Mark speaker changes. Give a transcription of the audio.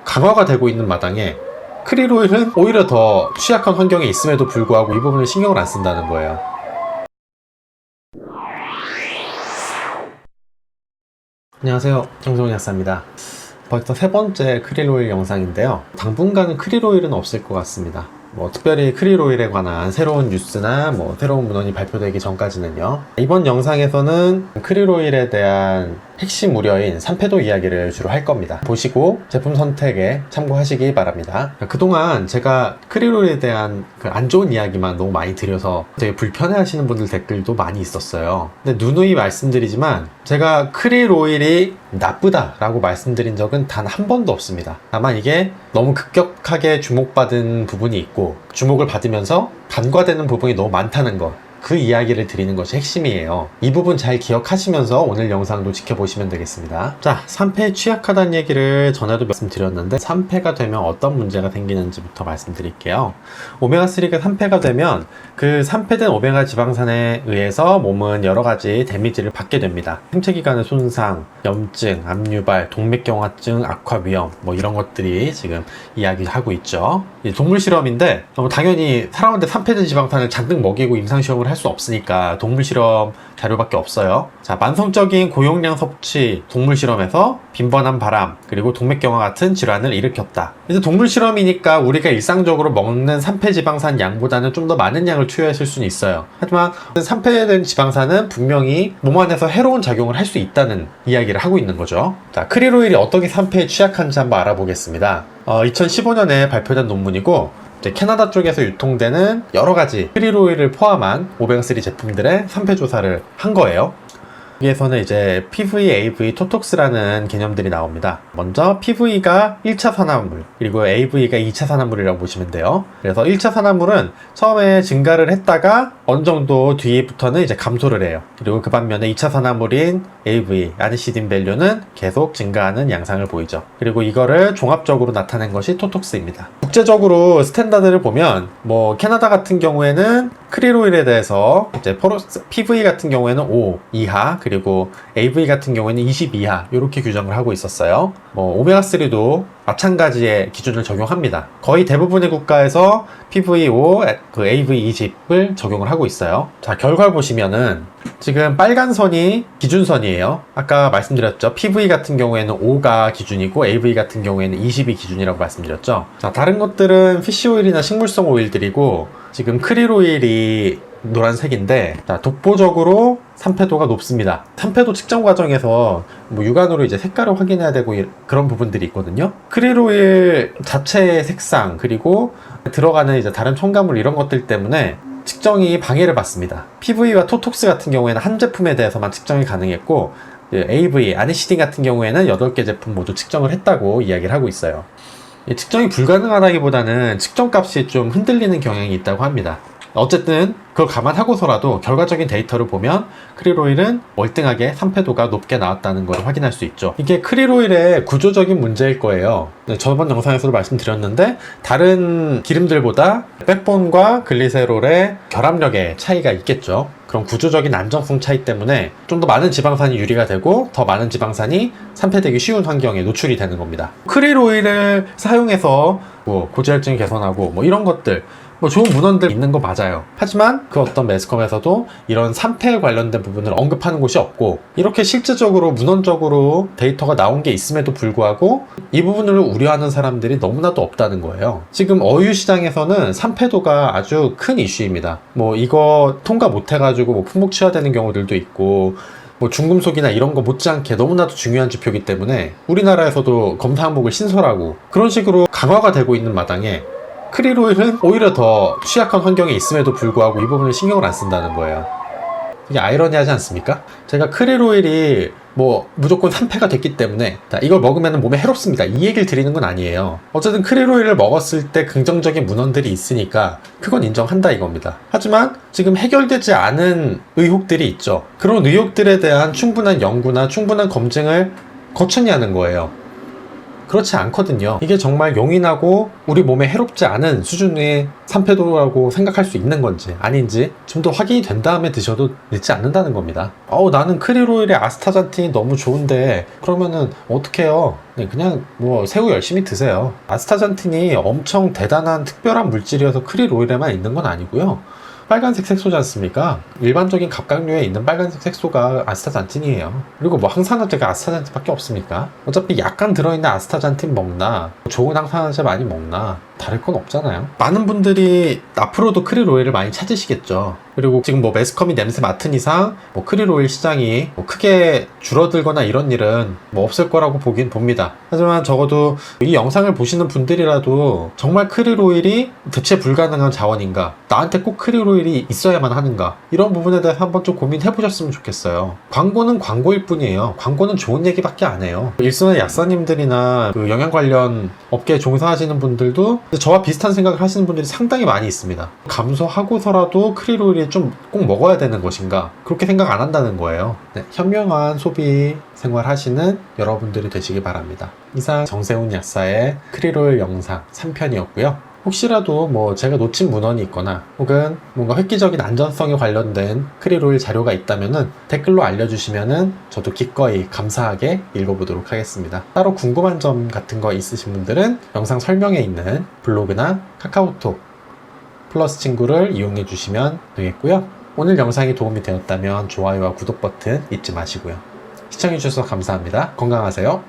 Speaker 1: 강화가 되고 있는 마당에 크릴오일은 오히려 더 취약한 환경에 있음에도 불구하고 이 부분을 신경을 안 쓴다는 거예요. 안녕하세요, 정성훈 약사입니다. 벌써 세 번째 크릴오일 영상인데요. 당분간은 크릴오일은 없을 것 같습니다. 특별히 크릴오일에 관한 새로운 뉴스나 새로운 문헌이 발표되기 전까지는요. 이번 영상에서는 크릴오일에 대한 핵심 우려인 산패도 이야기를 주로 할 겁니다. 보시고 제품 선택에 참고하시기 바랍니다. 그동안 제가 크릴오일에 대한 안 좋은 이야기만 너무 많이 드려서 되게 불편해 하시는 분들 댓글도 많이 있었어요. 근데 누누이 말씀드리지만 제가 크릴오일이 나쁘다라고 말씀드린 적은 단 한 번도 없습니다. 다만 이게 너무 급격하게 주목받은 부분이 있고 주목을 받으면서 간과되는 부분이 너무 많다는 것, 그 이야기를 드리는 것이 핵심이에요. 이 부분 잘 기억하시면서 오늘 영상도 지켜보시면 되겠습니다. 자, 산패에 취약하다는 얘기를 전에도 말씀드렸는데 산패가 되면 어떤 문제가 생기는지부터 말씀드릴게요. 오메가3가 산패가 되면 그 산패된 오메가 지방산에 의해서 몸은 여러 가지 데미지를 받게 됩니다. 생체기관의 손상, 염증, 압류발, 동맥경화증, 악화 위험 이런 것들이 지금 이야기하고 있죠. 동물 실험인데 당연히 사람한테 산패된 지방산을 잔뜩 먹이고 임상시험을 할 수 없으니까 동물 실험 자료밖에 없어요. 자, 만성적인 고용량 섭취 동물 실험에서 빈번한 바람 그리고 동맥경화 같은 질환을 일으켰다. 그래서 동물 실험이니까 우리가 일상적으로 먹는 산패지방산 양보다는 좀 더 많은 양을 투여했을 수는 있어요. 하지만 산패된 지방산은 분명히 몸 안에서 해로운 작용을 할 수 있다는 이야기를 하고 있는 거죠. 자, 크릴오일이 어떻게 산패에 취약한지 한번 알아보겠습니다. 2015년에 발표된 논문이고 캐나다 쪽에서 유통되는 여러가지 크릴오일을 포함한 오메가3 제품들의 산패 조사를 한 거예요. 여기에서는 이제 PV, AV, 토톡스라는 개념들이 나옵니다. 먼저 PV가 1차 산화물, 그리고 AV가 2차 산화물이라고 보시면 돼요. 그래서 1차 산화물은 처음에 증가를 했다가 어느 정도 뒤부터는 이제 감소를 해요. 그리고 그 반면에 2차 산화물인 AV, 아데시딘 밸류는 계속 증가하는 양상을 보이죠. 그리고 이거를 종합적으로 나타낸 것이 토톡스입니다. 국제적으로 스탠다드를 보면 캐나다 같은 경우에는 크릴오일에 대해서 이제 PV 같은 경우에는 5 이하, 그리고 AV 같은 경우에는 20 이하 이렇게 규정을 하고 있었어요. 오메가3도 마찬가지의 기준을 적용합니다. 거의 대부분의 국가에서 PV5, AV 20을 적용을 하고 있어요. 자, 결과를 보시면은 지금 빨간 선이 기준선이에요. 아까 말씀드렸죠. PV 같은 경우에는 5가 기준이고 AV 같은 경우에는 20이 기준이라고 말씀드렸죠. 자, 다른 것들은 피쉬오일이나 식물성 오일들이고 지금 크릴오일이 노란색인데, 독보적으로 산패도가 높습니다. 산패도 측정 과정에서 육안으로 이제 색깔을 확인해야 되고 그런 부분들이 있거든요. 크릴오일 자체의 색상 그리고 들어가는 이제 다른 첨가물 이런 것들 때문에 측정이 방해를 받습니다. PV와 토톡스 같은 경우에는 한 제품에 대해서만 측정이 가능했고 AV, 아데시딘 같은 경우에는 8개 제품 모두 측정을 했다고 이야기를 하고 있어요. 측정이 불가능하다기보다는 측정값이 좀 흔들리는 경향이 있다고 합니다. 어쨌든 그걸 감안하고서라도 결과적인 데이터를 보면 크릴오일은 월등하게 산패도가 높게 나왔다는 걸 확인할 수 있죠. 이게 크릴오일의 구조적인 문제일 거예요. 저번 영상에서도 말씀드렸는데 다른 기름들보다 백본과 글리세롤의 결합력에 차이가 있겠죠. 그런 구조적인 안정성 차이 때문에 좀 더 많은 지방산이 유리가 되고 더 많은 지방산이 산패되기 쉬운 환경에 노출이 되는 겁니다. 크릴오일을 사용해서 고지혈증 개선하고 이런 것들 좋은 문헌들 있는 거 맞아요. 하지만 그 어떤 매스컴에서도 이런 산패에 관련된 부분을 언급하는 곳이 없고 이렇게 실질적으로 문헌적으로 데이터가 나온 게 있음에도 불구하고 이 부분을 우려하는 사람들이 너무나도 없다는 거예요. 지금 어유 시장에서는 산패도가 아주 큰 이슈입니다. 이거 통과 못 해가지고 품목 취하되는 경우들도 있고 중금속이나 이런 거 못지않게 너무나도 중요한 지표이기 때문에 우리나라에서도 검사 항목을 신설하고 그런 식으로 강화가 되고 있는 마당에 크릴오일은 오히려 더 취약한 환경에 있음에도 불구하고 이 부분을 신경을 안 쓴다는 거예요. 이게 아이러니하지 않습니까? 제가 크릴오일이 무조건 산패가 됐기 때문에 이걸 먹으면 몸에 해롭습니다, 이 얘기를 드리는 건 아니에요. 어쨌든 크릴오일을 먹었을 때 긍정적인 문헌들이 있으니까 그건 인정한다 이겁니다. 하지만 지금 해결되지 않은 의혹들이 있죠. 그런 의혹들에 대한 충분한 연구나 충분한 검증을 거쳤냐는 거예요. 그렇지 않거든요. 이게 정말 용이하고 우리 몸에 해롭지 않은 수준의 산패도라고 생각할 수 있는 건지 아닌지 좀 더 확인이 된 다음에 드셔도 늦지 않는다는 겁니다. 나는 크릴오일에 아스타잔틴이 너무 좋은데 그러면은 어떻게 해요? 네, 그냥 뭐 새우 열심히 드세요. 아스타잔틴이 엄청 대단한 특별한 물질이어서 크릴오일에만 있는 건 아니고요. 빨간색 색소지 않습니까? 일반적인 갑각류에 있는 빨간색 색소가 아스타잔틴이에요. 그리고 뭐 항산화제가 아스타잔틴밖에 없습니까? 어차피 약간 들어있는 아스타잔틴 먹나 좋은 항산화제 많이 먹나 다를 건 없잖아요. 많은 분들이 앞으로도 크릴오일을 많이 찾으시겠죠. 그리고 지금 뭐 매스컴이 냄새 맡은 이상 뭐 크릴오일 시장이 뭐 크게 줄어들거나 이런 일은 뭐 없을 거라고 보긴 봅니다. 하지만 적어도 이 영상을 보시는 분들이라도 정말 크릴오일이 대체 불가능한 자원인가? 나한테 꼭 크릴오일이 있어야만 하는가? 이런 부분에 대해서 한번 좀 고민해 보셨으면 좋겠어요. 광고는 광고일 뿐이에요. 광고는 좋은 얘기밖에 안 해요. 일선의 약사님들이나 그 영양 관련 업계에 종사하시는 분들도 저와 비슷한 생각을 하시는 분들이 상당히 많이 있습니다. 감소하고서라도 크릴오일이 좀 꼭 먹어야 되는 것인가? 그렇게 생각 안 한다는 거예요. 네, 현명한 소비 생활 하시는 여러분들이 되시기 바랍니다. 이상 정세훈 약사의 크릴오일 영상 3편이었고요. 혹시라도 뭐 제가 놓친 문헌이 있거나 혹은 뭔가 획기적인 안전성에 관련된 크릴오일 자료가 있다면은 댓글로 알려주시면은 저도 기꺼이 감사하게 읽어보도록 하겠습니다. 따로 궁금한 점 같은 거 있으신 분들은 영상 설명에 있는 블로그나 카카오톡 플러스 친구를 이용해 주시면 되겠고요. 오늘 영상이 도움이 되었다면 좋아요와 구독 버튼 잊지 마시고요. 시청해 주셔서 감사합니다. 건강하세요.